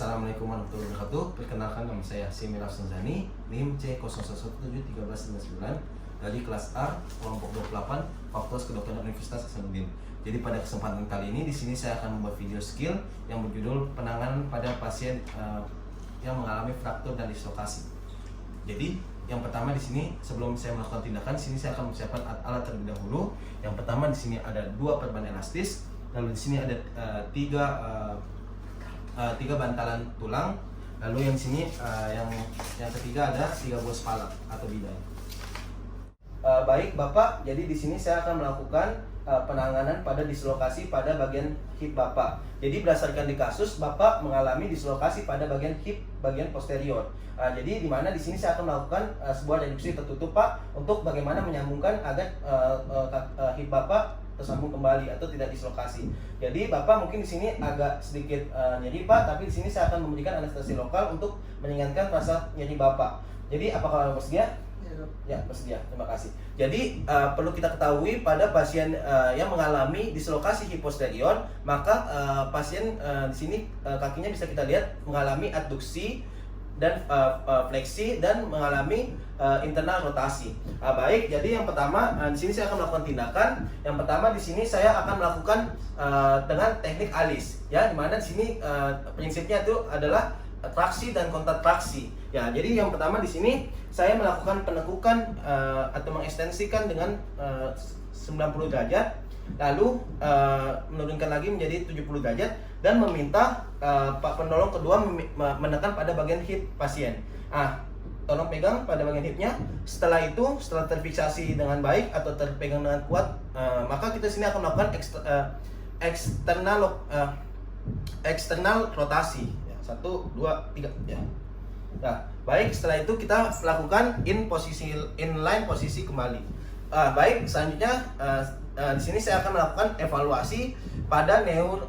Assalamualaikum warahmatullahi wabarakatuh. Perkenalkan, nama saya Simil Afsanzani, NIM C01171399 dari kelas A kelompok 28 Fakultas Kedokteran Universitas Hasanuddin. Jadi pada kesempatan kali ini di sini saya akan membuat video skill yang berjudul penanganan pada pasien yang mengalami fraktur dan dislokasi. Jadi yang pertama di sini, sebelum saya melakukan tindakan, di sini saya akan mempersiapkan alat terlebih dahulu. Yang pertama di sini ada 2 perban elastis, lalu di sini ada 3 bantalan tulang, lalu yang sini yang ketiga ada 3 buah spalak atau bidang. Baik Bapak, jadi di sini saya akan melakukan penanganan pada dislokasi pada bagian hip Bapak. Jadi berdasarkan di kasus Bapak mengalami dislokasi pada bagian hip bagian posterior. Jadi di mana di sini saya akan melakukan sebuah reduksi tertutup Pak, untuk bagaimana menyambungkan agar hip Bapak tersambung kembali atau tidak dislokasi. Jadi Bapak mungkin di sini agak sedikit nyeri Pak, tapi di sini saya akan memberikan anestesi lokal untuk meringankan rasa nyeri Bapak. Jadi apakah bersedia? Ya, bersedia. Terima kasih. Jadi perlu kita ketahui pada pasien yang mengalami dislokasi hip posterior, maka pasien di sini kakinya bisa kita lihat mengalami adduksi dan fleksi dan mengalami internal rotasi. Baik, jadi yang pertama di sini saya akan melakukan tindakan. Yang pertama di sini saya akan melakukan dengan teknik alis, ya, dimana di sini prinsipnya itu adalah traksi dan kontraksi. Ya, jadi yang pertama di sini saya melakukan penekukan atau mengekstensikan dengan 90 derajat, lalu menurunkan lagi menjadi 70 derajat dan meminta Pak penolong kedua menekan pada bagian hip pasien. Tolong pegang pada bagian hipnya. Setelah itu, setelah terfiksasi dengan baik atau terpegang dengan kuat, maka kita sini akan melakukan eksternal rotasi. 1, 2, 3. Ya. Nah, baik, setelah itu kita lakukan inline posisi kembali. Baik, selanjutnya di sini saya akan melakukan evaluasi pada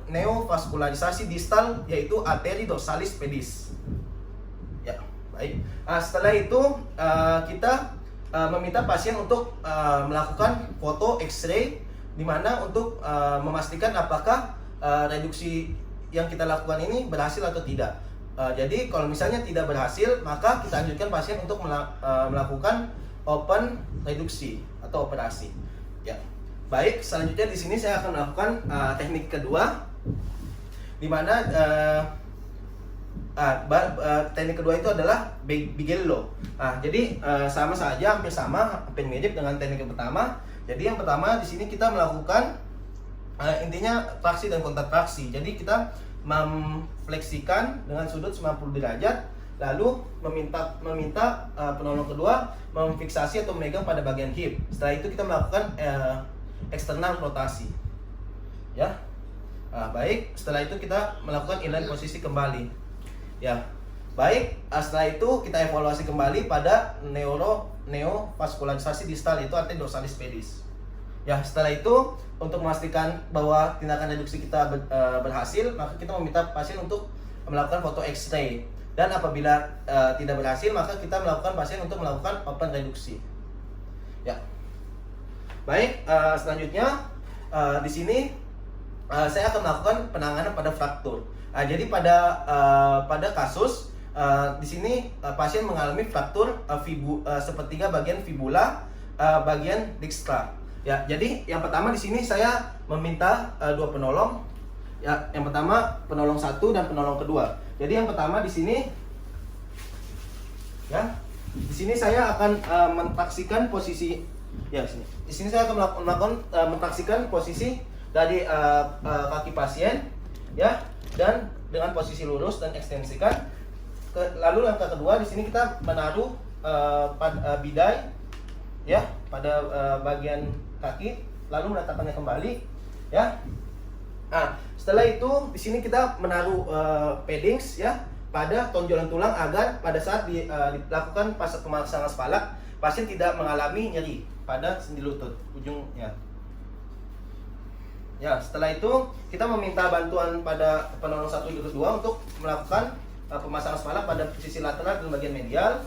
neovaskularisasi distal, yaitu arteri dorsalis pedis. Ya, baik. Setelah itu kita meminta pasien untuk melakukan foto X-ray, di mana untuk memastikan apakah reduksi yang kita lakukan ini berhasil atau tidak. Jadi kalau misalnya tidak berhasil, maka kita anjurkan pasien untuk melakukan open reduksi atau operasi. Ya. Baik, selanjutnya di sini saya akan melakukan teknik kedua, di mana teknik kedua itu adalah Bigello. Jadi sama saja, hampir mirip dengan teknik yang pertama. Jadi yang pertama di sini kita melakukan intinya traksi dan kontraksi. Jadi kita memfleksikan dengan sudut 90 derajat, lalu meminta penolong kedua memfiksasi atau memegang pada bagian hip. Setelah itu kita melakukan eksternal rotasi. Ya. Baik, setelah itu kita melakukan inline posisi kembali. Ya. Baik, setelah itu kita evaluasi kembali pada neovaskularisasi distal, itu arteri dorsalis pedis. Ya, setelah itu untuk memastikan bahwa tindakan reduksi kita berhasil, maka kita meminta pasien untuk melakukan foto X-ray. Dan apabila tidak berhasil, maka kita melakukan pasien untuk melakukan open reduksi. Ya. Baik, selanjutnya di sini saya akan melakukan penanganan pada fraktur. Jadi pada kasus di sini pasien mengalami fraktur sepertiga bagian fibula bagian dextra. Ya, jadi yang pertama di sini saya meminta 2 penolong. Ya, yang pertama penolong 1 dan penolong kedua. Jadi yang pertama di sini, ya, di sini saya akan mentaksikan posisi. Ya, sini. Di sini saya akan melakukan mentaksikan posisi dari kaki pasien, ya, dan dengan posisi lurus dan ekstensikan. Lalu langkah kedua di sini kita menaruh bidai, ya, pada bagian kaki, lalu meletakkannya kembali, ya. Setelah itu di sini kita menaruh paddings, ya, pada tonjolan tulang agar pada saat dilakukan pemasangan spalak, pasien tidak mengalami nyeri pada sendi lutut ujungnya. Ya, setelah itu kita meminta bantuan pada penolong 1 dan 2 untuk melakukan pemasangan spalak pada sisi lateral dan bagian medial.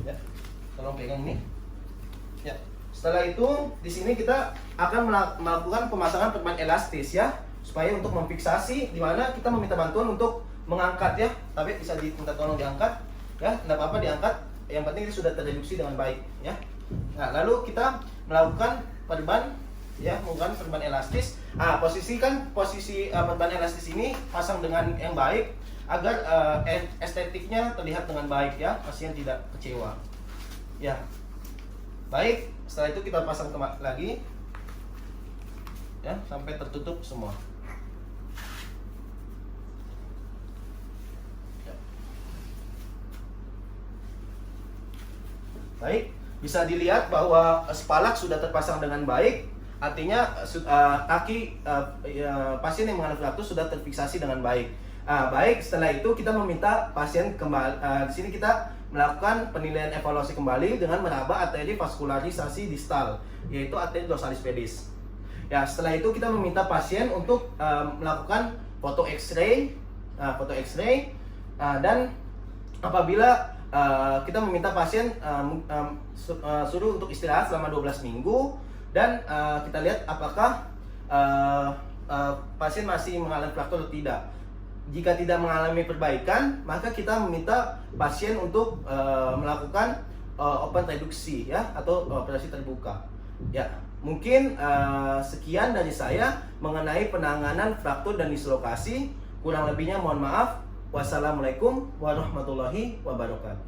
Ya, tolong pegang ini. Ya. Setelah itu di sini kita akan melakukan pemasangan perban elastis, ya, supaya untuk memfiksasi, di mana kita meminta bantuan untuk mengangkat ya, tapi bisa diminta tolong diangkat ya, tidak apa-apa diangkat, yang penting ini sudah terdeduksi dengan baik ya. Nah, lalu kita melakukan perban ya, menggunakan perban elastis. Posisi perban elastis ini pasang dengan yang baik agar estetiknya terlihat dengan baik ya, pasien tidak kecewa ya. Baik, setelah itu kita pasang lagi ya sampai tertutup semua. Baik, bisa dilihat bahwa spalak sudah terpasang dengan baik, artinya kaki pasien yang mengalami fraktur sudah terfiksasi dengan baik. Baik, setelah itu kita meminta pasien kembali. Di sini kita melakukan penilaian evaluasi kembali dengan meraba arteri vaskularisasi distal, yaitu arteri dorsalis pedis. Ya, setelah itu kita meminta pasien untuk melakukan foto X-ray, dan apabila kita meminta pasien suruh untuk istirahat selama 12 minggu dan kita lihat apakah pasien masih mengalami fraktur atau tidak. Jika tidak mengalami perbaikan, maka kita meminta pasien untuk melakukan open reduksi ya, atau operasi terbuka. Ya, mungkin sekian dari saya mengenai penanganan fraktur dan dislokasi. Kurang lebihnya mohon maaf. Wassalamualaikum warahmatullahi wabarakatuh.